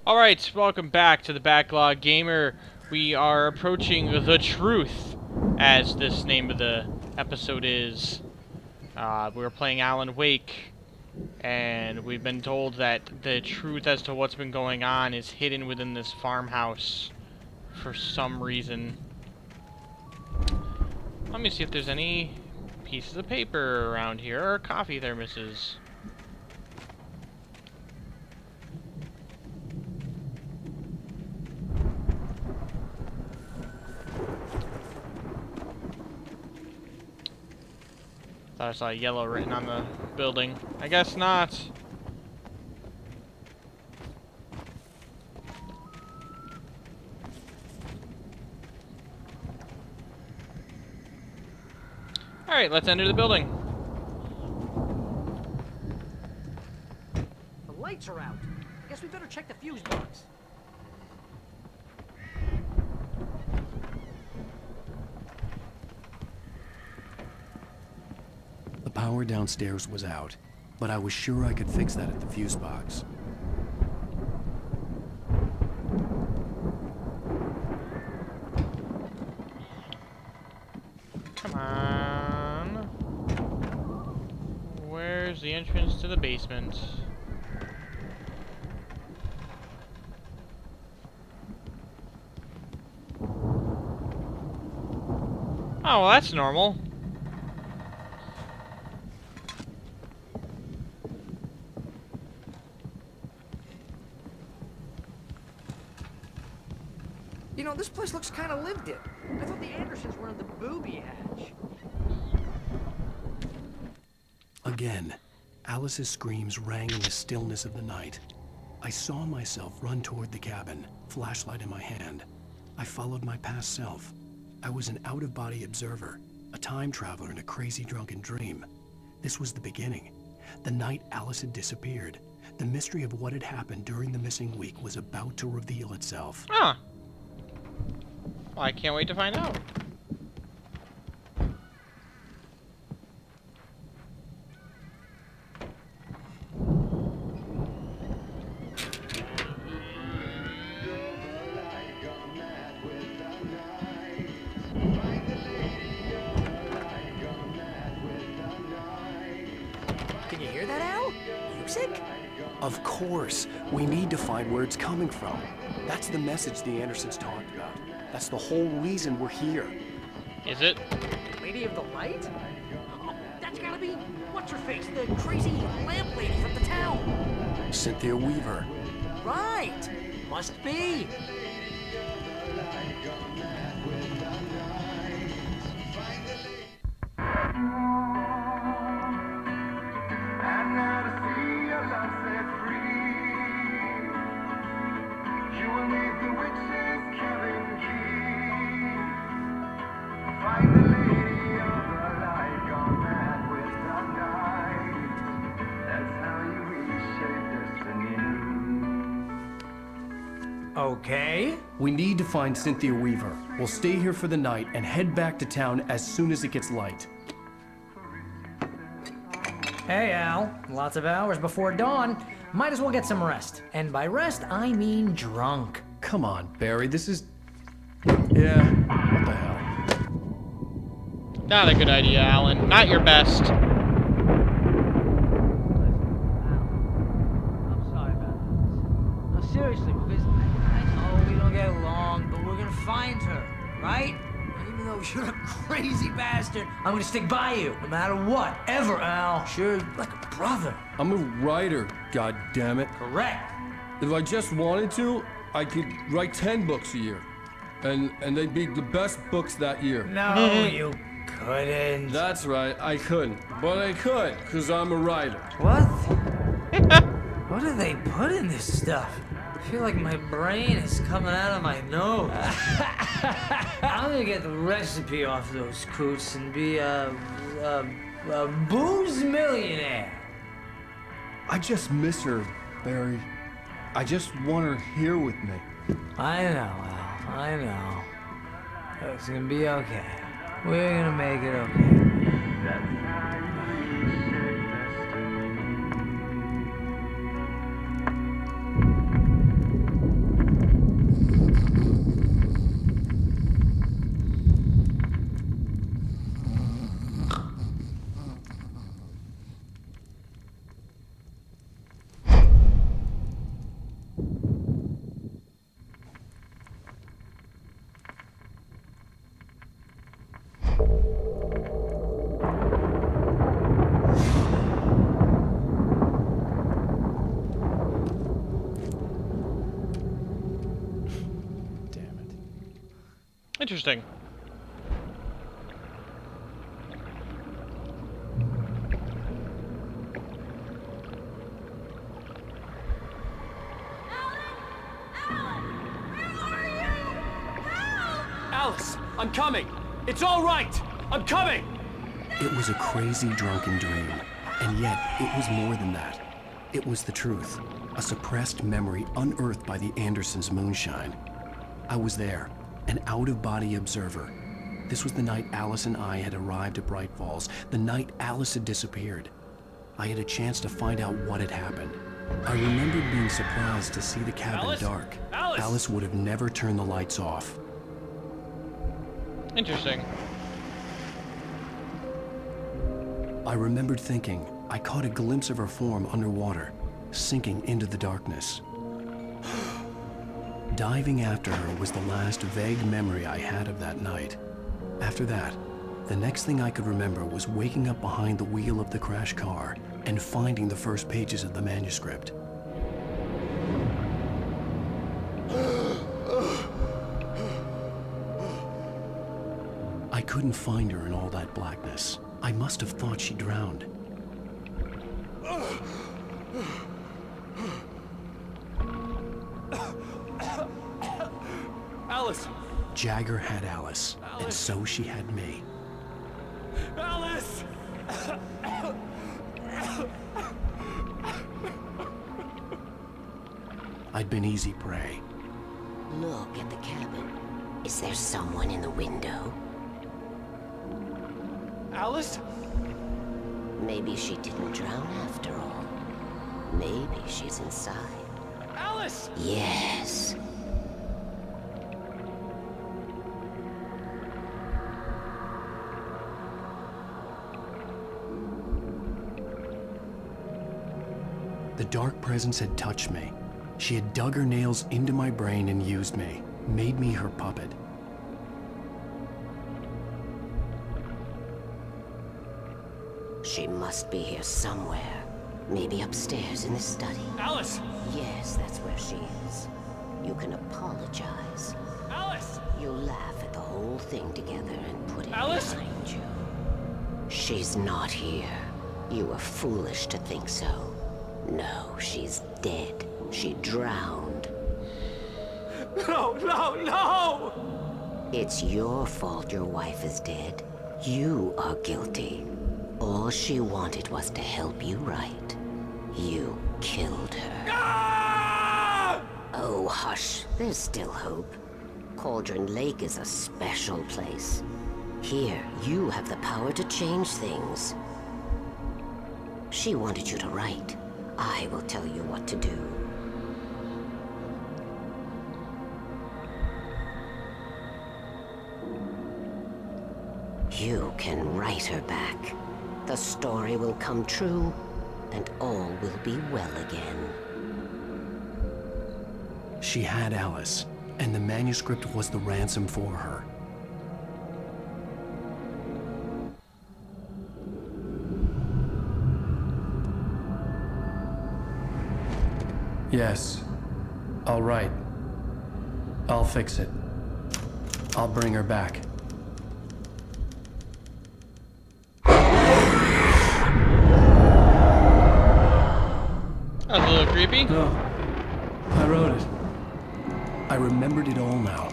Alright, welcome back to the Backlog Gamer. We are approaching the truth, as this name of the episode is. We're playing Alan Wake, and we've been told that the truth as to what's been going on is hidden within this farmhouse for some reason. Let me see if there's any pieces of paper around here, or coffee thermoses. Thought I saw yellow written on the building. I guess not. Alright, let's enter the building. The lights are out. I guess we better check the fuse box. The power downstairs was out, but I was sure I could fix that at the fuse box. Come on. Where's the entrance to the basement? Oh, well, that's normal. You know, this place looks kind of lived in. I thought the Andersons were in the booby hatch. Again, Alice's screams rang in the stillness of the night. I saw myself run toward the cabin, flashlight in my hand. I followed my past self. I was an out-of-body observer, a time traveler in a crazy drunken dream. This was the beginning. The night Alice had disappeared. The mystery of what had happened during the missing week was about to reveal itself. Huh. Well, I can't wait to find out. Can you hear that, Al? Music? Of course. We need to find where it's coming from. That's the message the Andersons talked about. That's the whole reason we're here. Is it? Lady of the Light? Oh, that's gotta be... What's-her-face? The crazy lamp lady from the town. Cynthia Weaver. Right. Must be. Okay. We need to find Cynthia Weaver. We'll stay here for the night and head back to town as soon as it gets light. Hey, Al. Lots of hours before dawn. Might as well get some rest. And by rest, I mean drunk. Come on, Barry, this is... Yeah, what the hell? Not a good idea, Alan. Not your best. I'm sorry about this. No, seriously, because I know we don't get along, but we're gonna find her, right? And even though you're a crazy bastard, I'm gonna stick by you, no matter what, ever, Al. Sure, like a brother. I'm a writer, goddammit. Correct. If I just wanted to, I could write 10 books a year. And they'd be the best books that year. No, you couldn't. That's right, I couldn't. But I could, because I'm a writer. What? What do they put in this stuff? I feel like my brain is coming out of my nose. I'm gonna get the recipe off those coots and be a booze millionaire. I just miss her, Barry. I just want her here with me. I know, Al. I know. It's gonna be okay. We're gonna make it okay. Interesting. Alice, I'm coming! It's all right! I'm coming! It was a crazy, drunken dream, and yet it was more than that. It was the truth, a suppressed memory unearthed by the Andersons' moonshine. I was there, an out-of-body observer. This was the night Alice and I had arrived at Bright Falls, the night Alice had disappeared. I had a chance to find out what had happened. I remembered being surprised to see the cabin Alice? dark. Alice? Alice would have never turned the lights off. Interesting. I remembered thinking I caught a glimpse of her form underwater, sinking into the darkness. Diving after her was the last vague memory I had of that night. After that, the next thing I could remember was waking up behind the wheel of the crashed car and finding the first pages of the manuscript. I couldn't find her in all that blackness. I must have thought she drowned. Alice! Jagger had Alice, and so she had me. Alice! I'd been easy prey. Look at the cabin. Is there someone in the window? Alice? Maybe she didn't drown after all. Maybe she's inside. Alice! Yes. The dark presence had touched me. She had dug her nails into my brain and used me, made me her puppet. She must be here somewhere. Maybe upstairs in the study. Alice! Yes, that's where she is. You can apologize. Alice! You'll laugh at the whole thing together and put it Alice? behind you. She's not here. You were foolish to think so. No, she's dead. She drowned. No, no, no! It's your fault your wife is dead. You are guilty. All she wanted was to help you right. You killed her. Ah! Oh, hush. There's still hope. Cauldron Lake is a special place. Here, you have the power to change things. She wanted you to write. I will tell you what to do. You can write her back. The story will come true, and all will be well again. She had Alice, and the manuscript was the ransom for her. Yes, I'll write. I'll fix it. I'll bring her back. That's a little creepy. No, I wrote it. I remembered it all now.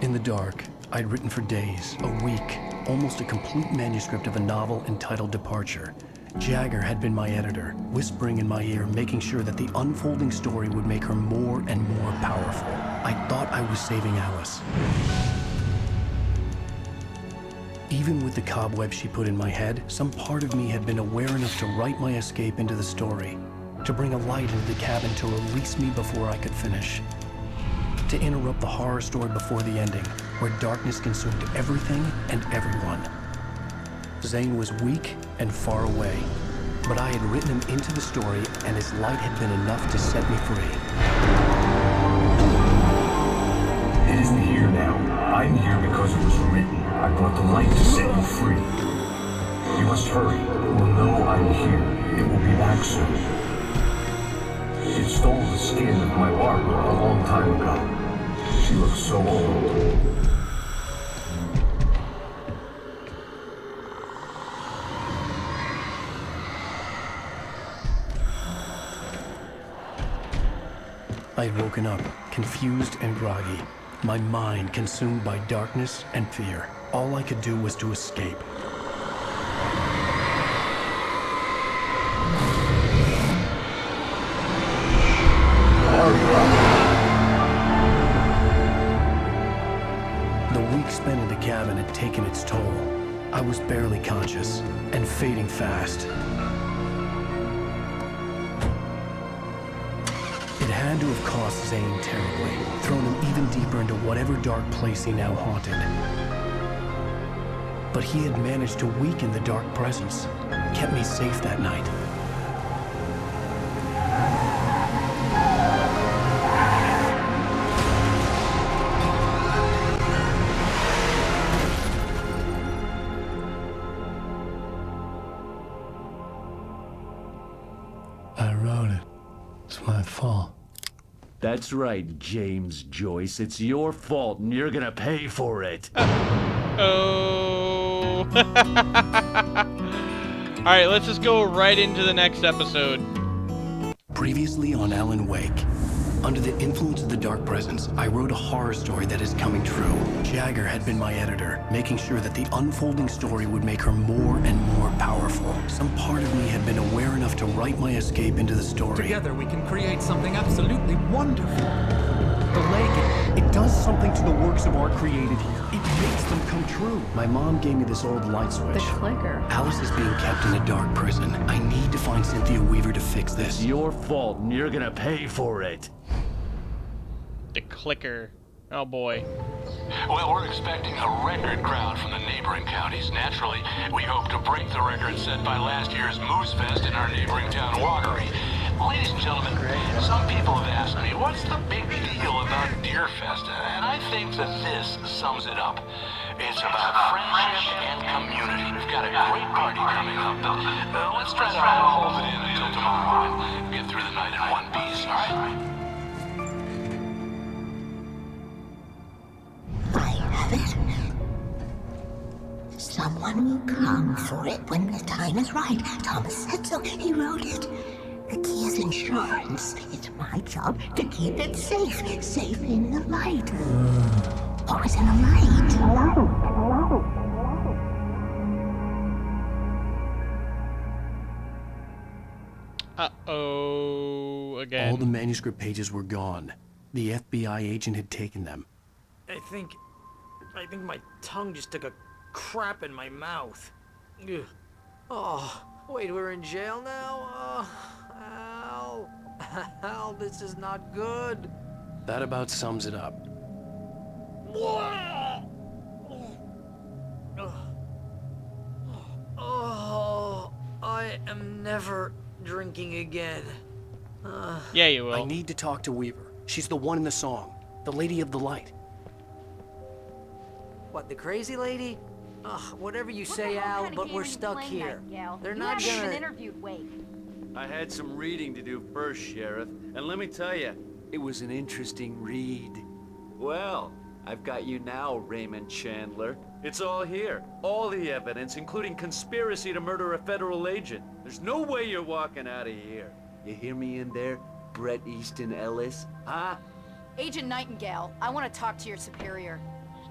In the dark, I'd written for days, a week, almost a complete manuscript of a novel entitled Departure. Jagger had been my editor, whispering in my ear, making sure that the unfolding story would make her more and more powerful. I thought I was saving Alice. Even with the cobweb she put in my head, some part of me had been aware enough to write my escape into the story, to bring a light into the cabin to release me before I could finish, to interrupt the horror story before the ending, where darkness consumed everything and everyone. Zane was weak and far away, but I had written him into the story, and his light had been enough to set me free. It isn't here now. I'm here because it was written. I brought the light to set you free. You must hurry. It will know I'm here. It will be back soon. It stole the skin of my partner a long time ago. She looks so old. woken up, confused and groggy, my mind consumed by darkness and fear. All I could do was to escape. The week spent in the cabin had taken its toll. I was barely conscious and fading fast. It had to have cost Zane terribly, thrown him even deeper into whatever dark place he now haunted. But he had managed to weaken the dark presence, kept me safe that night. I wrote it. It's my fault. That's right, James Joyce. It's your fault, and you're gonna pay for it. Oh. Alright, let's just go right into the next episode. Previously on Alan Wake. Under the influence of the dark presence, I wrote a horror story that is coming true. Jagger had been my editor, making sure that the unfolding story would make her more and more powerful. Some part of me had been aware enough to write my escape into the story. Together we can create something absolutely wonderful. The lake, it does something to the works of art created here. It makes them come true. My mom gave me this old light switch. The clicker. Alice is being kept in a dark prison. I need to find Cynthia Weaver to fix this. It's your fault, and you're gonna pay for it. The clicker. Oh boy. Well, we're expecting a record crowd from the neighboring counties. Naturally, we hope to break the record set by last year's Moose Fest in our neighboring town, Watery. Ladies and gentlemen, some people have asked me, what's the big deal about Deer Fest? And I think that this sums it up. It's about friendship and community. We've got a great party coming up, but let's try to hold it in until tomorrow and get through the night in one piece, all right? I have it. Someone will come for it when the time is right. Thomas said so. He wrote it. The key is insurance. It's my job to keep it safe. Safe in the light. Always in the light. Uh-oh, again. All the manuscript pages were gone. The FBI agent had taken them. I think my tongue just took a crap in my mouth. Ugh. Oh, wait, we're in jail now? Al. Al, this is not good. That about sums it up. Oh, I am never drinking again. Yeah, you will. I need to talk to Weaver. She's the one in the song. The Lady of the Light. What, the crazy lady? Ugh, whatever you say, Al, but we're stuck here. They're not You haven't gonna... even interviewed Wake. I had some reading to do first, Sheriff, and let me tell you, it was an interesting read. Well, I've got you now, Raymond Chandler. It's all here. All the evidence, including conspiracy to murder a federal agent. There's no way you're walking out of here. You hear me in there, Bret Easton Ellis? Huh? Agent Nightingale, I want to talk to your superior.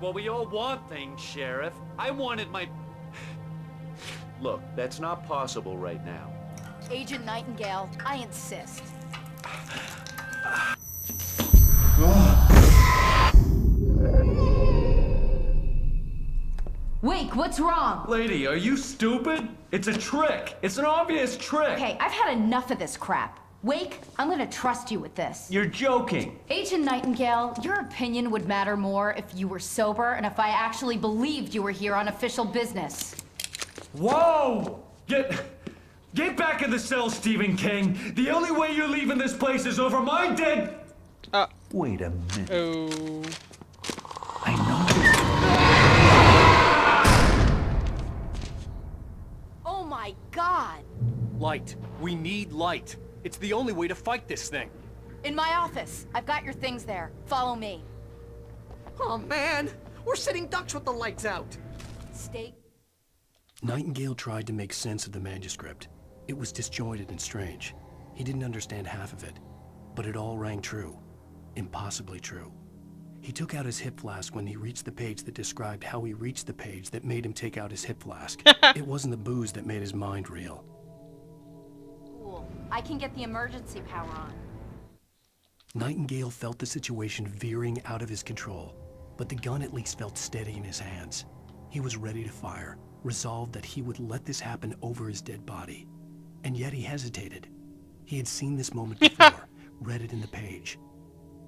Well, we all want things, Sheriff. I wanted my... Look, that's not possible right now. Agent Nightingale, I insist. Wake, what's wrong? Lady, are you stupid? It's a trick. It's an obvious trick. Okay, I've had enough of this crap. Wake, I'm gonna trust you with this. You're joking. Agent Nightingale, your opinion would matter more if you were sober and if I actually believed you were here on official business. Whoa! Get back in the cell, Stephen King. The only way you're leaving this place is over my dead... Wait a minute. Oh. I know. Oh my God! Light. We need light. It's the only way to fight this thing. In my office. I've got your things there. Follow me. Oh man, we're sitting ducks with the lights out. Stay... Nightingale tried to make sense of the manuscript. It was disjointed and strange. He didn't understand half of it, but it all rang true. impossibly true. He took out his hip flask when he reached the page that described how he reached the page that made him take out his hip flask. It wasn't the booze that made his mind reel. Cool. I can get the emergency power on. Nightingale felt the situation veering out of his control, but the gun at least felt steady in his hands. He was ready to fire, resolved that he would let this happen over his dead body. And yet he hesitated. He had seen this moment before, read it in the page.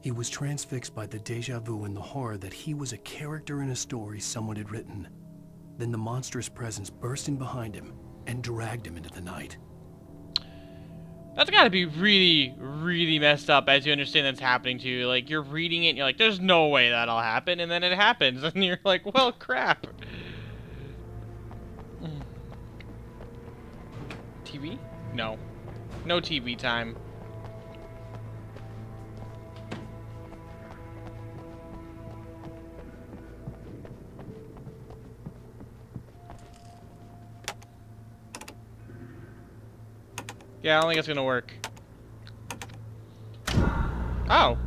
He was transfixed by the déjà vu and the horror that he was a character in a story someone had written. Then the monstrous presence burst in behind him and dragged him into the night. That's gotta be really, really messed up as you understand that's happening to you. Like, you're reading it and you're like, there's no way that'll happen, and then it happens, and you're like, well, crap. TV? No. No TV time. Yeah, I don't think it's gonna work. Oh.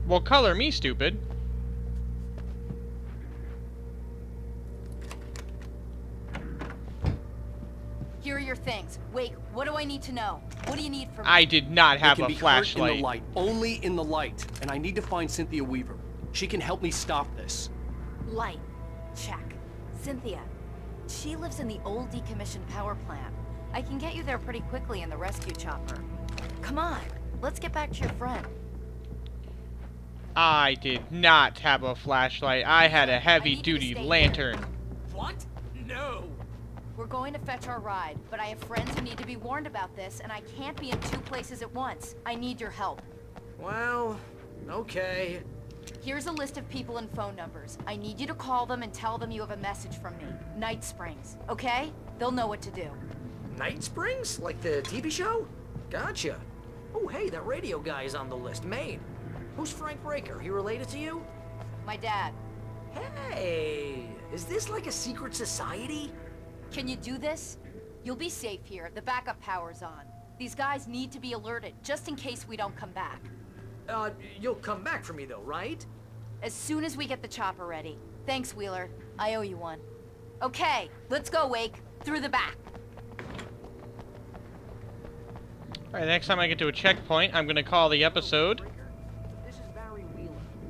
Well, color me, stupid. Here are your things. Wait, what do I need to know? What do you need from me? I did not have It a can be flashlight. hurt in the light. Only in the light. And I need to find Cynthia Weaver. She can help me stop this. Light. Check. Cynthia. She lives in the old decommissioned power plant. I can get you there pretty quickly in the rescue chopper. Come on, let's get back to your friend. I did not have a flashlight. I had a heavy-duty lantern. What? No. We're going to fetch our ride, but I have friends who need to be warned about this, and I can't be in 2 places at once. I need your help. Well, okay. Here's a list of people and phone numbers. I need you to call them and tell them you have a message from me. Night Springs, okay? They'll know what to do. Night Springs? Like the TV show? Gotcha. Oh, hey, that radio guy is on the list. Maine. Who's Frank Breaker? He related to you? My dad. Hey, is this like a secret society? Can you do this? You'll be safe here. The backup power's on. These guys need to be alerted, just in case we don't come back. You'll come back for me though, right? As soon as we get the chopper ready. Thanks, Wheeler. I owe you one. Okay, let's go, Wake. Through the back. Alright, next time I get to a checkpoint, I'm gonna call the episode.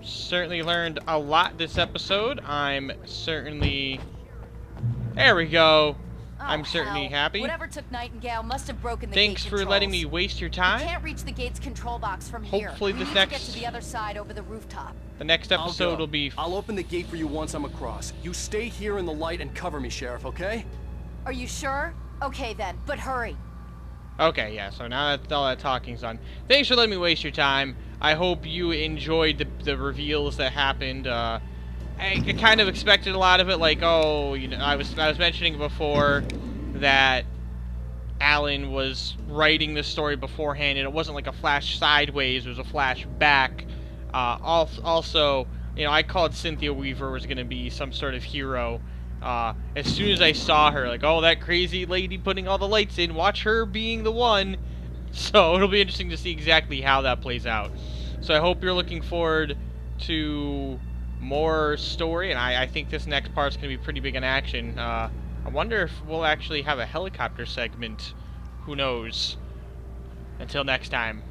Certainly learned a lot this episode. I'm certainly... There we go. I'm certainly happy. Whatever took Nightingale must have broken the Thanks gate for controls. letting me waste your time. We can't reach the gate's control box from here. Hopefully We this need next... to get to the other side over the rooftop. The next episode will be... I'll open the gate for you once I'm across. You stay here in the light and cover me, Sheriff, okay? Are you sure? Okay then, but hurry. Okay, yeah, so now that all that talking's done. Thanks for letting me waste your time. I hope you enjoyed the reveals that happened. I kind of expected a lot of it, like, oh, you know, I was mentioning before that Alan was writing the story beforehand, and it wasn't like a flash sideways, it was a flash back. Also, you know, I called Cynthia Weaver was going to be some sort of hero. As soon as I saw her, like, oh, that crazy lady putting all the lights in, watch her being the one. So it'll be interesting to see exactly how that plays out. So I hope you're looking forward to more story, and I think this next part's going to be pretty big in action. I wonder if we'll actually have a helicopter segment. Who knows? Until next time.